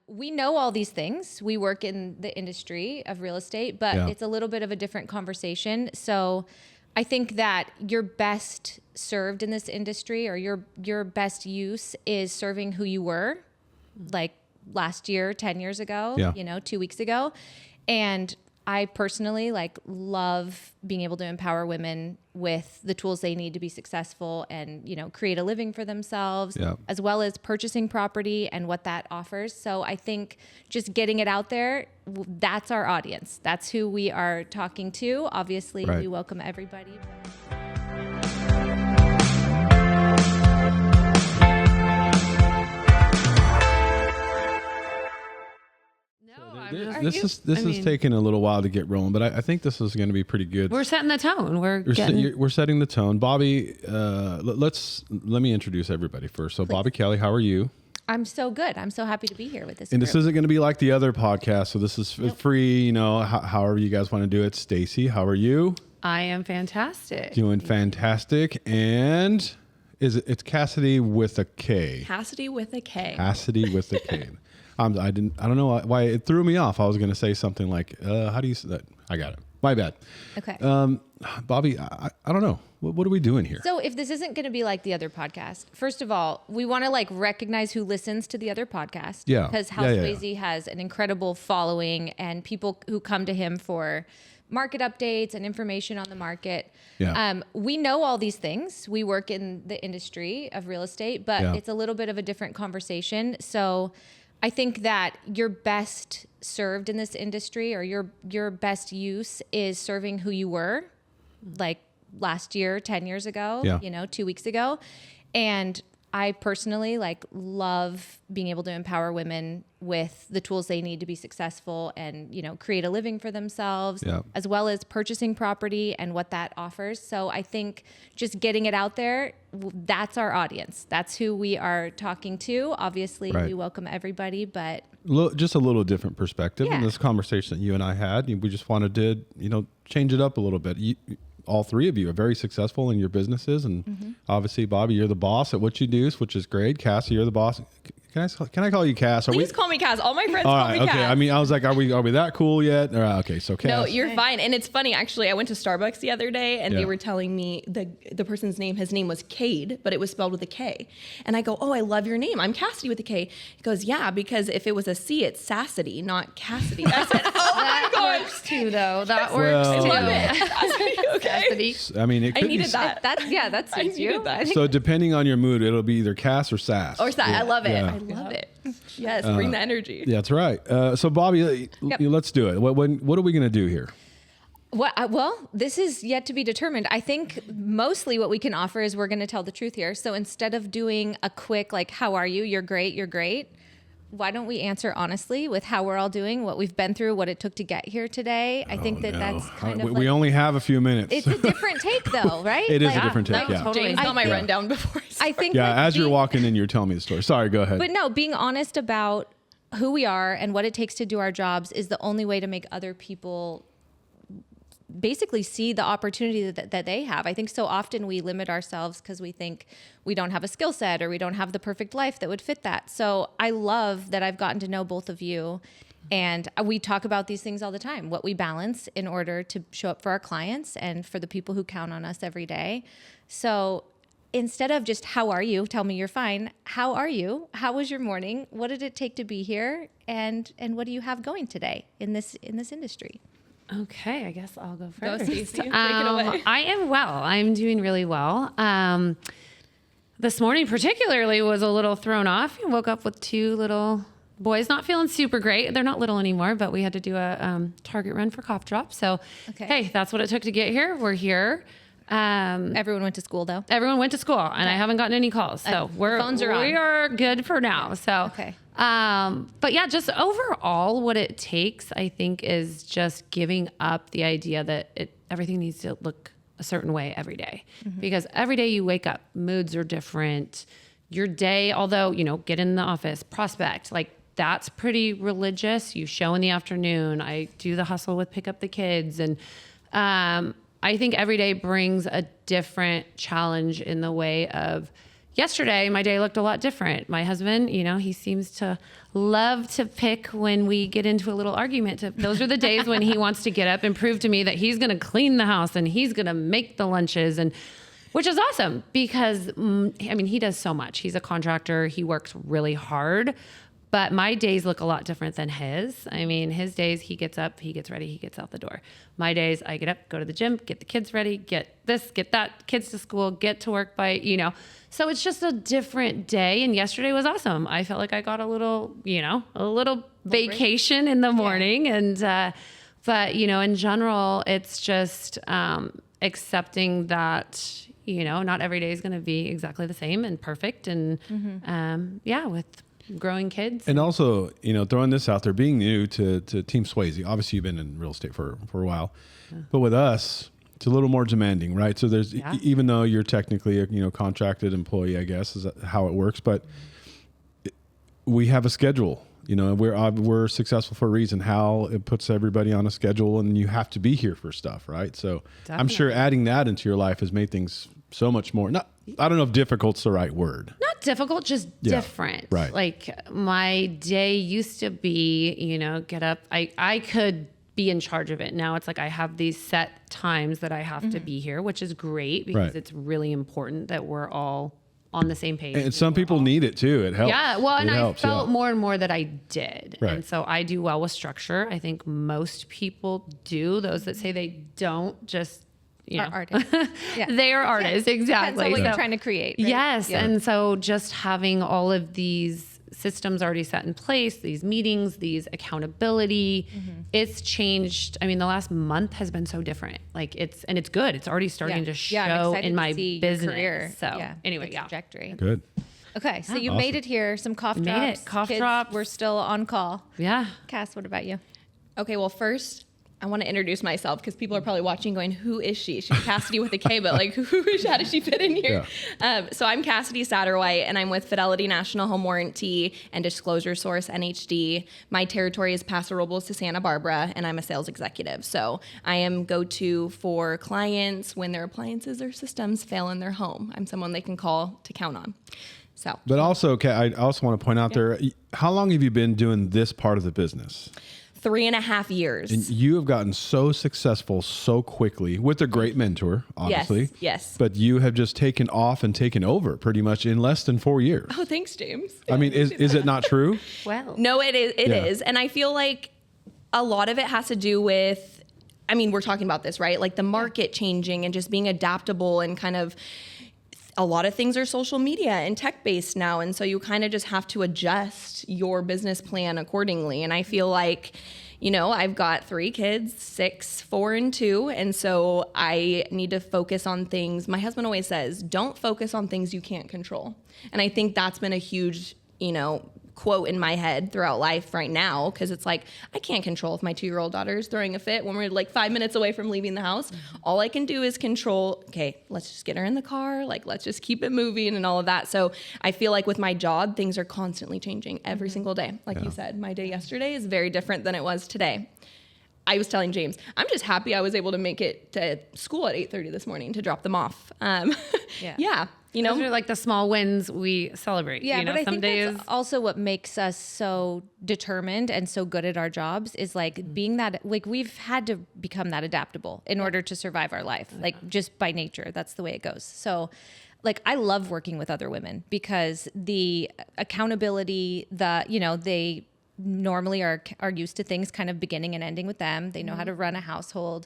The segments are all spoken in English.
We know all these things. We work in the industry of real estate, but it's a little bit of a different conversation. So I think that you're best served in this industry, or your best use is serving who you were like last year, 10 years ago, 2 weeks ago. And I personally love being able to empower women with the tools they need to be successful and, create a living for themselves, as well as purchasing property and what that offers. So I think just getting it out there, that's our audience. That's who we are talking to. Obviously, we welcome everybody. This is taking a little while to get rolling, but I think this is going to be pretty good. We're setting the tone. We're setting the tone. Bobbie, let me introduce everybody first. So, Bobbie Kelly, how are you? I'm so good. I'm so happy to be here with this. And group. This isn't going to be like the other podcast, so this is free. However you guys want to do it. Stacie, how are you? I am fantastic. Doing fantastic, and it's Kassidy with a K. Kassidy with a K. Kassidy with a K. I don't know why it threw me off. I was going to say something like, how do you say that? I got it. My bad. Okay. Bobbie, I don't know. What are we doing here? So if this isn't going to be like the other podcast, first of all, we want to recognize who listens to the other podcast. Yeah. Because House Swayze has an incredible following and people who come to him for market updates and information on the market. Yeah. We know all these things. We work in the industry of real estate, but it's a little bit of a different conversation. So I think that you're best served in this industry, or your best use is serving who you were like last year, 10 years ago, 2 weeks ago. And I personally love being able to empower women with the tools they need to be successful and, create a living for themselves, as well as purchasing property and what that offers. So I think just getting it out there, that's our audience. That's who we are talking to. Obviously, we welcome everybody, but just a little different perspective in this conversation that you and I had. We just wanted to, change it up a little bit. All three of you are very successful in your businesses, and obviously, Bobbie, you're the boss at what you do, which is great. Cassie, you're the boss. Can I call you Cass? Please call me Cass. All my friends call me Cass. Okay. I was like, are we that cool yet? All right, okay, so Cass. No, you're fine. And it's funny, actually. I went to Starbucks the other day, and they were telling me the person's name. His name was Cade, but it was spelled with a K. And I go, oh, I love your name. I'm Kassidy with a K. He goes, yeah, because if it was a C, it's Sassidy, not Kassidy. I said, oh my gosh. Works too, though. That works too. I love it. Okay. I mean, it could I needed that. That suits you. So depending on your mood, it'll be either Cass or Sass. Or Sass. I love it. I love it. Yes, bring the energy. Yeah, that's right. So Bobbie, let's do it. What are we going to do here? Well, this is yet to be determined. I think mostly what we can offer is we're going to tell the truth here. So instead of doing a quick, how are you? You're great. You're great. Why don't we answer honestly with how we're all doing, what we've been through, what it took to get here today? I think that's kind of we only have a few minutes. It's a different take though, right? It is a different take, Totally. James got my rundown before. I think as you're walking in, you're telling me the story. Sorry, go ahead. But no, being honest about who we are and what it takes to do our jobs is the only way to make other people basically see the opportunity that they have. I think so often we limit ourselves because we think we don't have a skill set or we don't have the perfect life that would fit that. So I love that I've gotten to know both of you, and we talk about these things all the time, what we balance in order to show up for our clients and for the people who count on us every day. So instead of just, how are you? Tell me you're fine. How are you? How was your morning? What did it take to be here? And what do you have going today in this industry? Okay, I guess I'll go first. Go, Stacie. Take it away. I am well. I'm doing really well. This morning particularly was a little thrown off. I woke up with two little boys not feeling super great. They're not little anymore, but we had to do a Target run for cough drops. So, hey, that's what it took to get here. We're here. Everyone went to school though. Everyone went to school, and I haven't gotten any calls. So we are good for now. So, but yeah, just overall, what it takes, I think, is just giving up the idea that everything needs to look a certain way every day, because every day you wake up, moods are different. Your day, although, get in the office, prospect, that's pretty religious. You show in the afternoon. I do the hustle with pick up the kids. And I think every day brings a different challenge in the way of yesterday, my day looked a lot different. My husband, he seems to love to pick when we get into a little argument. Those are the days when he wants to get up and prove to me that he's going to clean the house and he's going to make the lunches, and which is awesome because, he does so much. He's a contractor. He works really hard. But my days look a lot different than his. His days, he gets up, he gets ready, he gets out the door. My days, I get up, go to the gym, get the kids ready, get this, get that, kids to school, get to work by, So it's just a different day. And yesterday was awesome. I felt like I got a little vacation in the morning. Yeah. And, but, in general, it's just accepting that, not every day is going to be exactly the same and perfect. And with growing kids. And also, throwing this out there, being new to Team Swayze, obviously you've been in real estate for a while, but with us, it's a little more demanding, right? So there's, even though you're technically a, contracted employee, I guess is how it works, but we have a schedule, we're successful for a reason. How it puts everybody on a schedule and you have to be here for stuff, right? So definitely. I'm sure adding that into your life has made things so much more, I don't know if difficult's the right word. Not difficult, just different. Right. Like my day used to be, get up. I could be in charge of it. Now it's like I have these set times that I have to be here, which is great because it's really important that we're all on the same page. And some people need it too. It helps. Yeah. Well, and I felt more and more that I did. Right. And so I do well with structure. I think most people do. Those that say they don't just are artists. Yeah. They are artists, exactly. Depends on what you're trying to create. Right? Yes, and so just having all of these systems already set in place, these meetings, these accountability, it's changed. The last month has been so different. It's good. It's already starting to show in my business. Career. So anyway, trajectory. Good. Okay, so you made it here. Some cough drops. Made it. Cough drops. We're still on call. Yeah. Cass, what about you? Okay, well, first, I want to introduce myself because people are probably watching going, who is she? She's Kassidy with a K, but how does she fit in here? Yeah. So I'm Kassidy Satterwhite, and I'm with Fidelity National Home Warranty and Disclosure Source NHD. My territory is Paso Robles to Santa Barbara, and I'm a sales executive. So I am go-to for clients when their appliances or systems fail in their home. I'm someone they can call to count on. So. But also, I also want to point out there, how long have you been doing this part of the business? 3.5 years. And you have gotten so successful so quickly with a great mentor, obviously. Yes. But you have just taken off and taken over pretty much in less than 4 years. Oh, thanks, James. Is it not true? Well. No, it is. It is. And I feel like a lot of it has to do with, we're talking about this, right? Like the market changing and just being adaptable and kind of, a lot of things are social media and tech-based now. And so you kind of just have to adjust your business plan accordingly. And I feel like, I've got 3 kids, 6, 4, and 2. And so I need to focus on things. My husband always says, don't focus on things you can't control. And I think that's been a huge, quote in my head throughout life right now, because it's like, I can't control if my 2-year-old daughter is throwing a fit when we're 5 minutes away from leaving the house. All I can do is control, okay, let's just get her in the car, let's just keep it moving and all of that. So I feel like with my job, things are constantly changing every single day. You said, my day yesterday is very different than it was today. I was telling James, I'm just happy I was able to make it to school at 8:30 this morning to drop them off. Those are the small wins we celebrate. Yeah, but I think that's also what makes us so determined and so good at our jobs is being that, we've had to become that adaptable in order to survive our life, just by nature. That's the way it goes. So I love working with other women because the accountability, they normally are used to things kind of beginning and ending with them. They know how to run a household.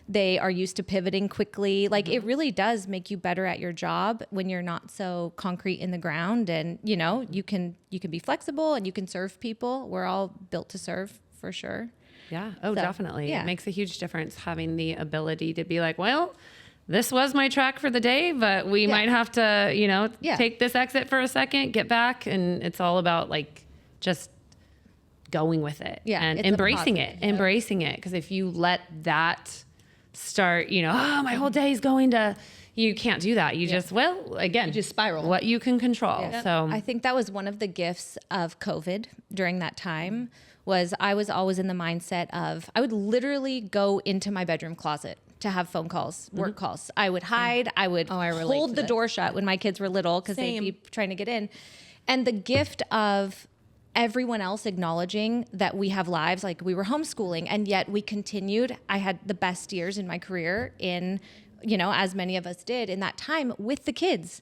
They are used to pivoting quickly. It really does make you better at your job when you're not so concrete in the ground, and you can be flexible and you can serve people. We're all built to serve, for sure. Yeah. Oh, definitely. Yeah. It makes a huge difference having the ability to be well, this was my track for the day, but we might have to, take this exit for a second, get back, and it's all about just going with it and embracing it. Because if you let that start, my whole day is going to, you can't do that. You just, you just spiral what you can control. Yeah. So I think that was one of the gifts of COVID during that time was I was always in the mindset of, I would literally go into my bedroom closet to have phone calls, work calls. I would hide. I would hold the door shut when my kids were little because they'd be trying to get in. And the gift of everyone else acknowledging that we have lives, like we were homeschooling, and yet we continued. I had the best years in my career in, as many of us did in that time with the kids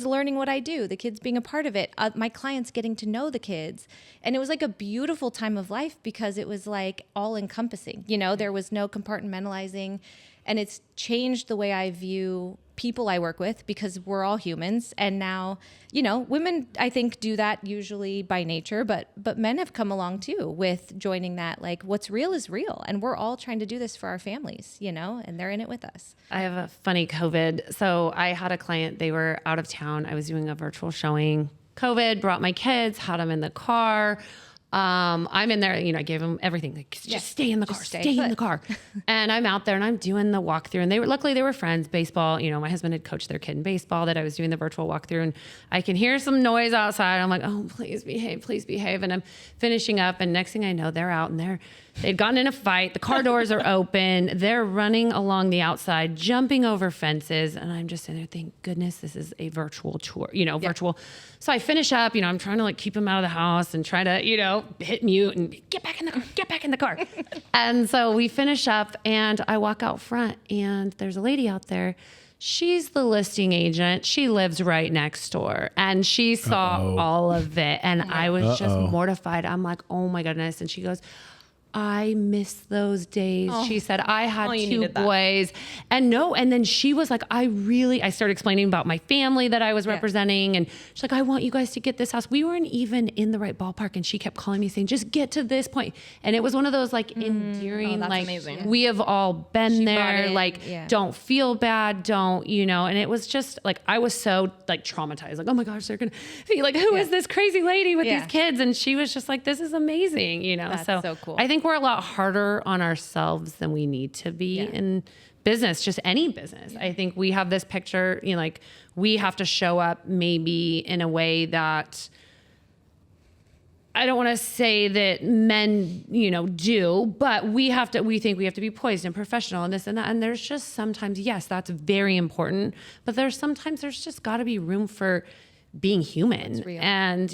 learning what I do, the kids being a part of it, my clients getting to know the kids. And it was like a beautiful time of life because it was like all encompassing, there was no compartmentalizing, and it's changed the way I view people I work with because we're all humans. And now, women, I think, do that usually by nature, but men have come along too with joining that, like what's real is real. And we're all trying to do this for our families, and they're in it with us. I have a funny COVID. So I had a client, they were out of town. I was doing a virtual showing. COVID, brought my kids, had them in the car. I'm in there, I gave them everything. Like, just stay in the car, stay in the car. And I'm out there and I'm doing the walkthrough, and luckily they were friends, baseball. My husband had coached their kid in baseball that I was doing the virtual walkthrough, and I can hear some noise outside. I'm like, oh, please behave. And I'm finishing up, and next thing I know, they're out and they'd gotten in a fight. The car doors are open. They're running along the outside, jumping over fences. And I'm just sitting there, thank goodness this is a virtual tour, virtual. So I finish up, I'm trying to keep them out of the house and try to, hit mute and get back in the car. And so we finish up and I walk out front and there's a lady out there. She's the listing agent. She lives right next door, and she saw all of it. And I was just mortified. I'm like, oh my goodness. And she goes, I miss those days. She said, I had two boys. And then she was like, I started explaining about my family that I was representing. And she's like, I want you guys to get this house. We weren't even in the right ballpark. And she kept calling me saying, just get to this point. And it was one of those endearing, amazing. We have all been there. Don't feel bad. Don't, and it was just I was so traumatized. Like, oh my gosh, they're going to be like, who is this crazy lady with these kids? And she was just like, this is amazing, That's so cool. I think we're a lot harder on ourselves than we need to be in business, just any business. I think we have this picture, we have to show up maybe in a way that I don't want to say that men, do, but we think we have to be poised and professional and this and that. And there's just sometimes, yes, that's very important, but there's just got to be room for being human and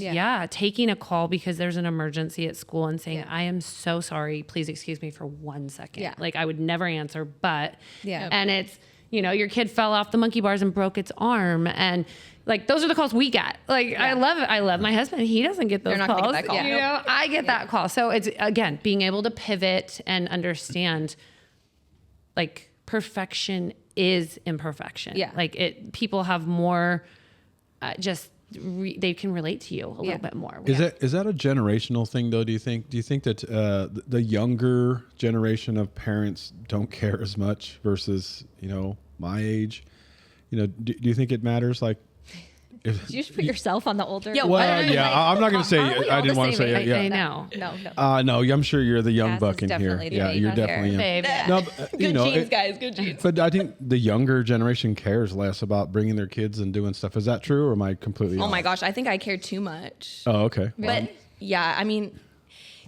taking a call because there's an emergency at school and saying, I am so sorry, please excuse me for 1 second. I would never answer, but, and it's, your kid fell off the monkey bars and broke its arm. And those are the calls we get. I love it. I love my husband. He doesn't get those calls. Get that call. I get that call. So it's, again, being able to pivot and understand perfection is imperfection. People have more, they can relate to you a little bit more. Is that a generational thing though? Do you think that the younger generation of parents don't care as much versus my age? Do you think it matters? Did you just put yourself on the older? Yeah, I'm not going to say. I didn't want to say it. Yeah, I know. No, I'm sure you're the young buck in here. Yeah, you're definitely. No, good genes, guys. Good genes. But I think the younger generation cares less about bringing their kids and doing stuff. Is that true, or am I completely? Oh my gosh, I think I care too much. Oh, okay. But I mean.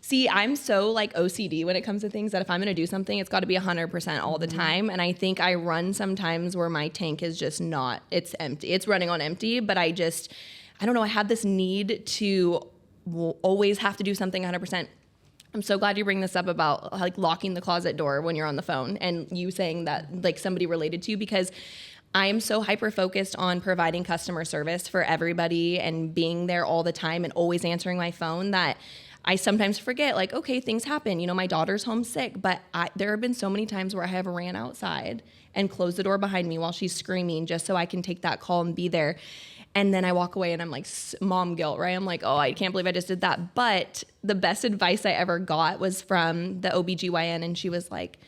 See, I'm so OCD when it comes to things that if I'm going to do something, it's got to be 100% all the time. And I think I run sometimes where my tank is just it's empty. It's running on empty, but I don't know. I have this need to always have to do something 100%. I'm so glad you bring this up about locking the closet door when you're on the phone and you saying that somebody related to you, because I am so hyper-focused on providing customer service for everybody and being there all the time and always answering my phone that I sometimes forget, okay, things happen. My daughter's homesick, but there have been so many times where I have ran outside and closed the door behind me while she's screaming just so I can take that call and be there. And then I walk away and I'm like, mom guilt, right? I'm like, oh, I can't believe I just did that. But the best advice I ever got was from the OBGYN. And she was like,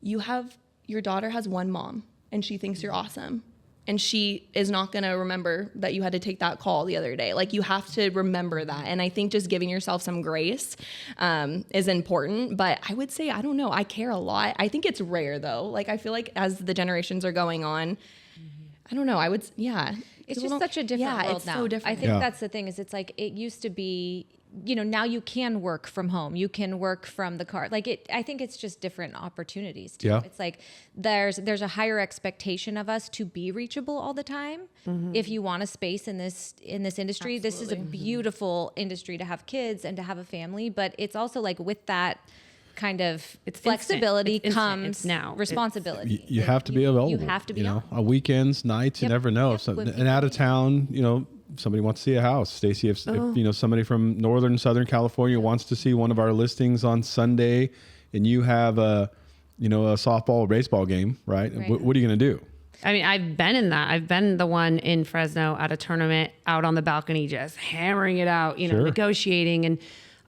your daughter has one mom and she thinks you're awesome. And she is not going to remember that you had to take that call the other day. You have to remember that. And I think just giving yourself some grace is important. But I would say, I don't know, I care a lot. I think it's rare, though. I feel as the generations are going on, I don't know, It's just such a different world now. It's so different. I think that's the thing is it's it used to be, now you can work from home. You can work from the car. Like I think it's just different opportunities too. Yeah. It's like there's a higher expectation of us to be reachable all the time. If you want a space in this industry, this is a beautiful industry to have kids and to have a family, but it's also like with that kind of flexibility comes responsibility. You have to be available. You have to be on weekends, nights, you never know. And out of town, somebody wants to see a house. Stacie, if somebody from Northern Southern California wants to see one of our listings on Sunday, and you have a softball or baseball game, right? What are you going to do? I mean, I've been in that. I've been the one in Fresno at a tournament out on the balcony, just hammering it out, negotiating. And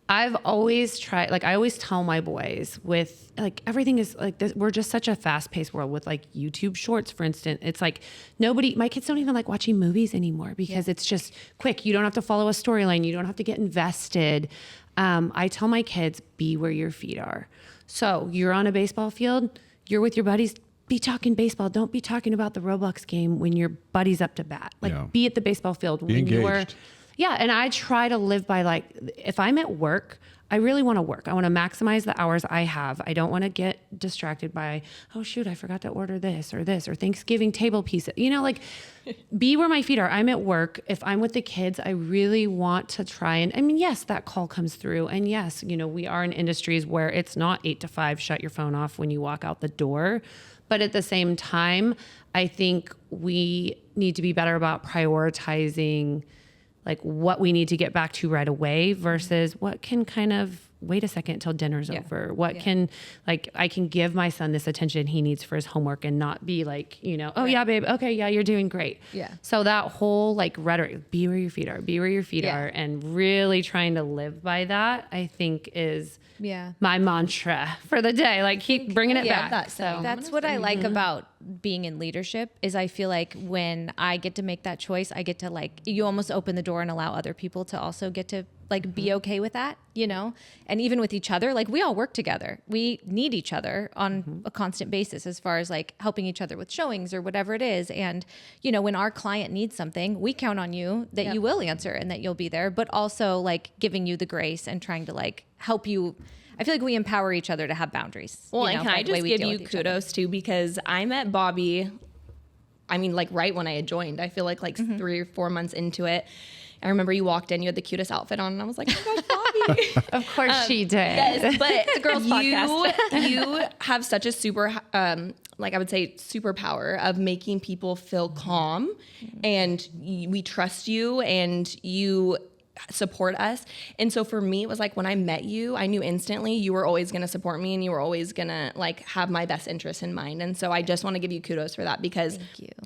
I've always tried, I always tell my boys with everything is like this. We're just such a fast paced world with YouTube shorts, for instance. It's like my kids don't even like watching movies anymore because it's just quick. You don't have to follow a storyline. You don't have to get invested. I tell my kids, be where your feet are. So you're on a baseball field, you're with your buddies, be talking baseball. Don't be talking about the Roblox game when your buddy's up to bat. Be at the baseball field be engaged. And I try to live by if I'm at work, I really want to work. I want to maximize the hours I have. I don't want to get distracted by, oh shoot, I forgot to order this or Thanksgiving table pieces. Be where my feet are. I'm at work. If I'm with the kids, I really want to try and, yes, that call comes through. And yes, we are in industries where it's not 8 to 5, shut your phone off when you walk out the door. But at the same time, I think we need to be better about prioritizing what we need to get back to right away versus what can kind of wait a second until dinner's over. What can, I can give my son this attention he needs for his homework and not be oh yeah, babe. Okay. Yeah. You're doing great. Yeah. So that whole rhetoric, be where your feet are, are, and really trying to live by that, I think is my mantra for the day. Keep bringing it back. That's what I like about being in leadership is I feel like when I get to make that choice, I get to you almost open the door and allow other people to also get to be okay with that, and even with each other, we all work together. We need each other on a constant basis as far as helping each other with showings or whatever it is. And, when our client needs something, we count on you that you will answer and that you'll be there, but also giving you the grace and trying to help you. I feel like we empower each other to have boundaries. Well, and can I just give you kudos too, because I met Bobbie, right when I had joined. I feel like 3 or 4 months into it. I remember you walked in, you had the cutest outfit on, and I was like, oh my gosh, Bobbie. Of course she did. Yes, but it's a girls' podcast. You have such a super, I would say, superpower of making people feel calm, and we trust you, and you support us. And so for me, it was when I met you, I knew instantly you were always going to support me and you were always going to have my best interest in mind. And so I just want to give you kudos for that because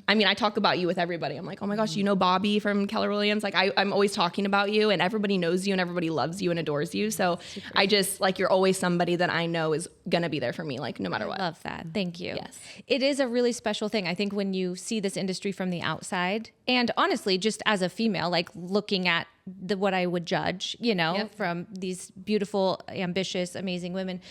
I talk about you with everybody. I'm like, oh my gosh, Bobbie from Keller Williams. I'm always talking about you and everybody knows you and everybody loves you and adores you. So I just you're always somebody that I know is going to be there for me, no matter what. I love that. Thank you. Yes. It is a really special thing. I think when you see this industry from the outside and honestly, just as a female, looking at what I would judge, from these beautiful, ambitious, amazing women,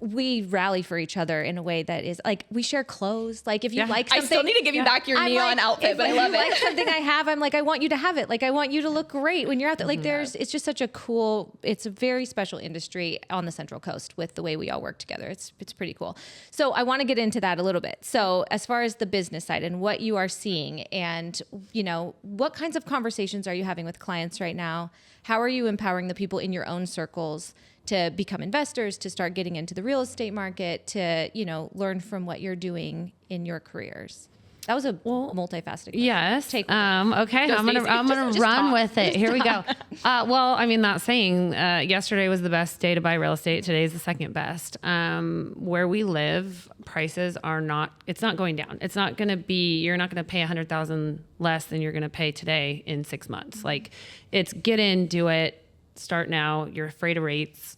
we rally for each other in a way that is we share clothes. If you like something, I still need to give you back your neon outfit, but I love it. Like something I have, I'm I want you to have it. I want you to look great when you're out there. It's just such a cool, it's a very special industry on the Central Coast with the way we all work together. It's pretty cool. So I want to get into that a little bit. So as far as the business side and what you are seeing and, what kinds of conversations are you having with clients right now? How are you empowering the people in your own circles to become investors, to start getting into the real estate market, to, learn from what you're doing in your careers? That was a multifaceted question. Yes. Okay. I'm gonna run with it. Here we go. That saying, yesterday was the best day to buy real estate. Today is the second best. Where we live, prices it's not going down. It's not going to be, you're not going to pay $100,000 less than you're going to pay today in 6 months. It's get in, do it, start now. You're afraid of rates.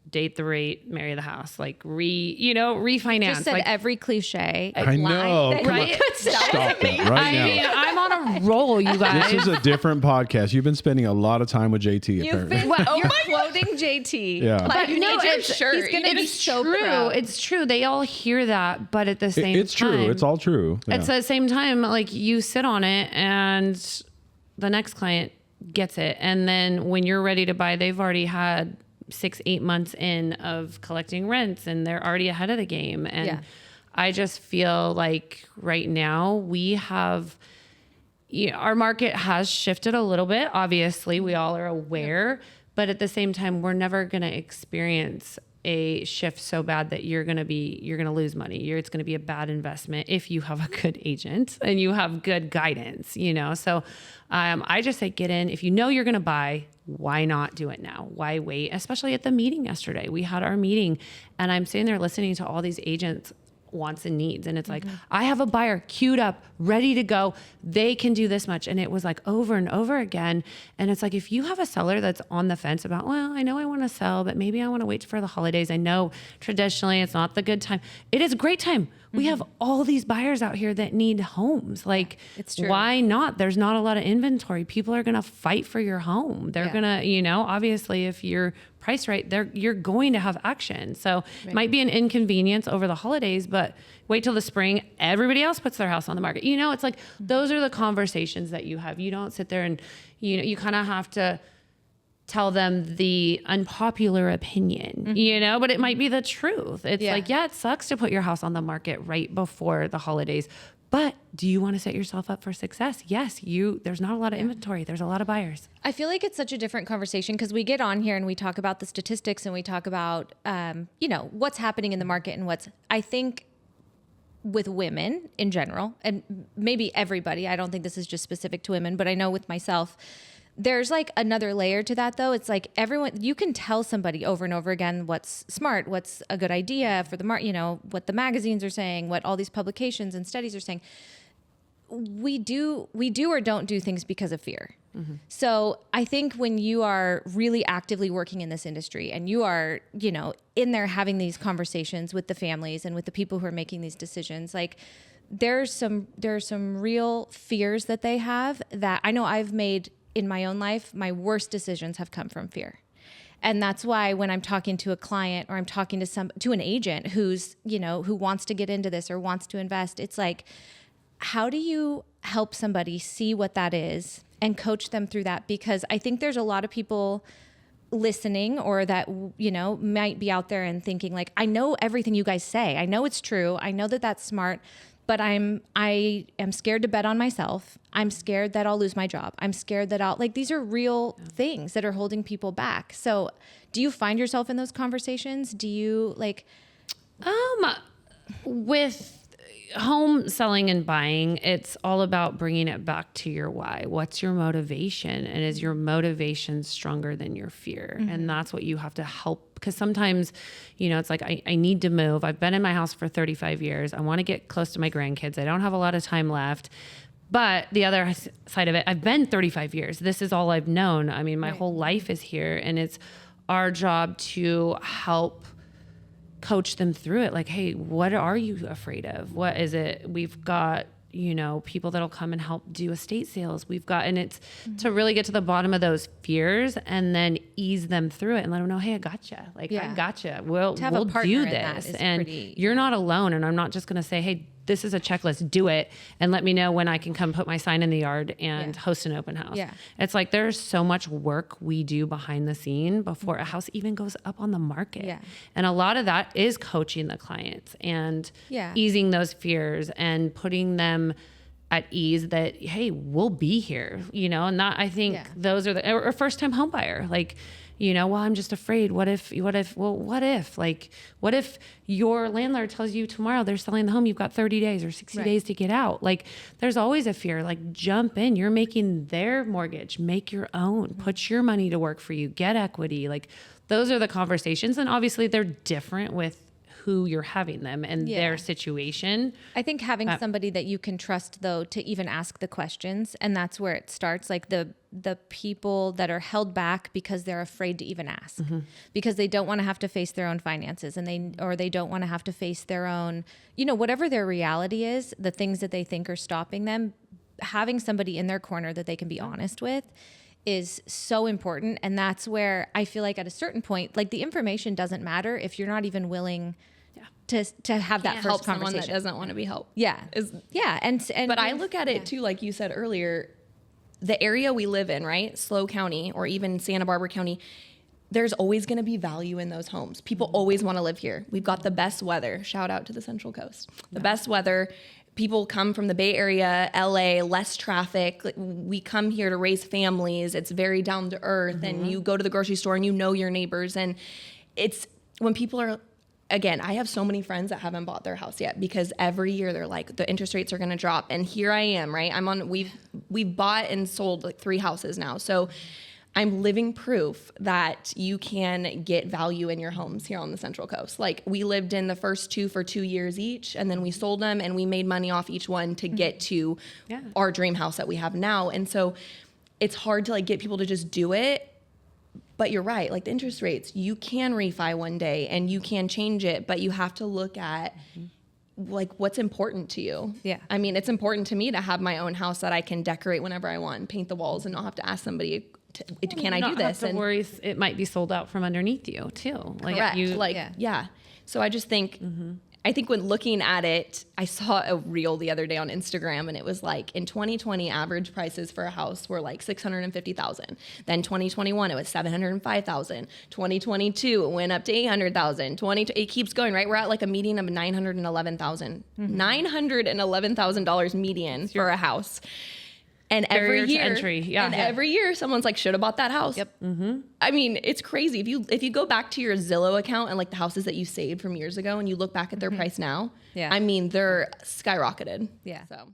Date the rate, marry the house, refinance. Just said every cliche. I know. Right? Stop it right now. I'm on a roll, you guys. This is a different podcast. You've been spending a lot of time with JT, apparently. You're quoting JT. Yeah. But you need your shirt. He's going to be so true. proud. It's true. They all hear that, but at the same time. It's true. It's all true. Yeah. At the same time, you sit on it and the next client gets it. And then when you're ready to buy, they've already had 6-8 months in of collecting rents and they're already ahead of the game. And I just feel like right now we have, our market has shifted a little bit. Obviously, we all are aware, but at the same time, we're never going to experience a shift so bad that you're going to lose money. It's going to be a bad investment if you have a good agent and you have good guidance, So I just say get in. If you know you're going to buy, why not do it now? Why wait? Especially at the meeting yesterday. We had our meeting and I'm sitting there listening to all these agents' wants and needs. And it's like, I have a buyer queued up, ready to go. They can do this much. And it was like over and over again. And it's like, if you have a seller that's on the fence about, well, I know I want to sell, but maybe I want to wait for the holidays. I know traditionally it's not the good time. It is a great time. We have all these buyers out here that need homes. Like, it's true. Why not? There's not a lot of inventory. People are going to fight for your home. They're going to, obviously if you're priced right, you're going to have action. So it might be an inconvenience over the holidays, but wait till the spring. Everybody else puts their house on the market. It's like, those are the conversations that you have. You don't sit there and, you kind of have to tell them the unpopular opinion, but it might be the truth. It's like, it sucks to put your house on the market right before the holidays, but do you want to set yourself up for success? Yes, there's not a lot of inventory. There's a lot of buyers. I feel like it's such a different conversation because we get on here and we talk about the statistics and we talk about, what's happening in the market and I think with women in general, and maybe everybody, I don't think this is just specific to women, but I know with myself, there's like another layer to that though. It's like you can tell somebody over and over again what's smart, what's a good idea for the market, what the magazines are saying, what all these publications and studies are saying. We do or don't do things because of fear. So I think when you are really actively working in this industry and you are, in there having these conversations with the families and with the people who are making these decisions, like there's some real fears that they have that I know I've made in my own life. My worst decisions have come from fear. And that's why when I'm talking to a client or I'm talking to an agent who's, who wants to get into this or wants to invest, it's like, how do you help somebody see what that is and coach them through that? Because I think there's a lot of people listening or that, might be out there and thinking like, I know everything you guys say. I know it's true. I know that that's smart. But I am scared to bet on myself. I'm scared that I'll lose my job. I'm scared that these are real things that are holding people back. So do you find yourself in those conversations? Do you with home selling and buying, it's all about bringing it back to your why. What's your motivation? And is your motivation stronger than your fear? And that's what you have to help. Because sometimes, it's like, I need to move. I've been in my house for 35 years. I want to get close to my grandkids. I don't have a lot of time left. But the other side of it, I've been 35 years. This is all I've known. I mean, my whole life is here. And it's our job to help coach them through it. Like, hey, what are you afraid of? What is it? We've got, people that'll come and help do estate sales. And it's to really get to the bottom of those fears and then ease them through it and let them know, hey, I gotcha. I gotcha. We'll do this. And you're not alone. And I'm not just going to say, hey, this is a checklist, do it. And let me know when I can come put my sign in the yard and host an open house. Yeah. It's like, there's so much work we do behind the scene before a house even goes up on the market. Yeah. And a lot of that is coaching the clients and easing those fears and putting them at ease that, hey, we'll be here, and that, I think those are or first time home buyer, like, well, I'm just afraid. What if your landlord tells you tomorrow they're selling the home, you've got 30 days or 60 days to get out. Like, there's always a fear, like, jump in. You're making their mortgage, make your own, put your money to work for you, get equity. Like, those are the conversations. And obviously they're different with who you're having them and their situation. I think having somebody that you can trust though, to even ask the questions. And that's where it starts. Like the people that are held back because they're afraid to even ask, because they don't want to have to face their own finances and they don't want to have to face their own, whatever their reality is, the things that they think are stopping them, having somebody in their corner that they can be honest with is so important. And that's where I feel like at a certain point, like the information doesn't matter if you're not even willing to have that first conversation. Someone that doesn't want to be helped. Yeah. But I look at it too, like you said earlier, the area we live in, right? SLO County or even Santa Barbara County, there's always going to be value in those homes. People always want to live here. We've got the best weather. Shout out to the Central Coast. The best weather. People come from the Bay Area, LA, less traffic. We come here to raise families. It's very down to earth. And you go to the grocery store and you know your neighbors. And it's when people are, again, I have so many friends that haven't bought their house yet because every year they're like, the interest rates are going to drop. And here I am, right? We've bought and sold like 3 houses now. So I'm living proof that you can get value in your homes here on the Central Coast. Like we lived in the first 2 for 2 years each, and then we sold them and we made money off each one to get to our dream house that we have now. And so it's hard to like get people to just do it. But you're right, like the interest rates, you can refi one day and you can change it, but you have to look at like what's important to you. Yeah. I mean, it's important to me to have my own house that I can decorate whenever I want, paint the walls, and not have to ask somebody, can I do this? And worry, it might be sold out from underneath you too. Like correct. Yeah. So I just think, I think when looking at it, I saw a reel the other day on Instagram, and it was like in 2020, average prices for a house were like $650,000. Then 2021, it was $705,000. 2022, it went up to $800,000. It keeps going, right? We're at like a median of $911,000. $911,000 median for a house. And every year, someone's like, should have bought that house. Yep. I mean, it's crazy. If you go back to your Zillow account and like the houses that you saved from years ago, and you look back at their price now, I mean, they're skyrocketed. Yeah. So.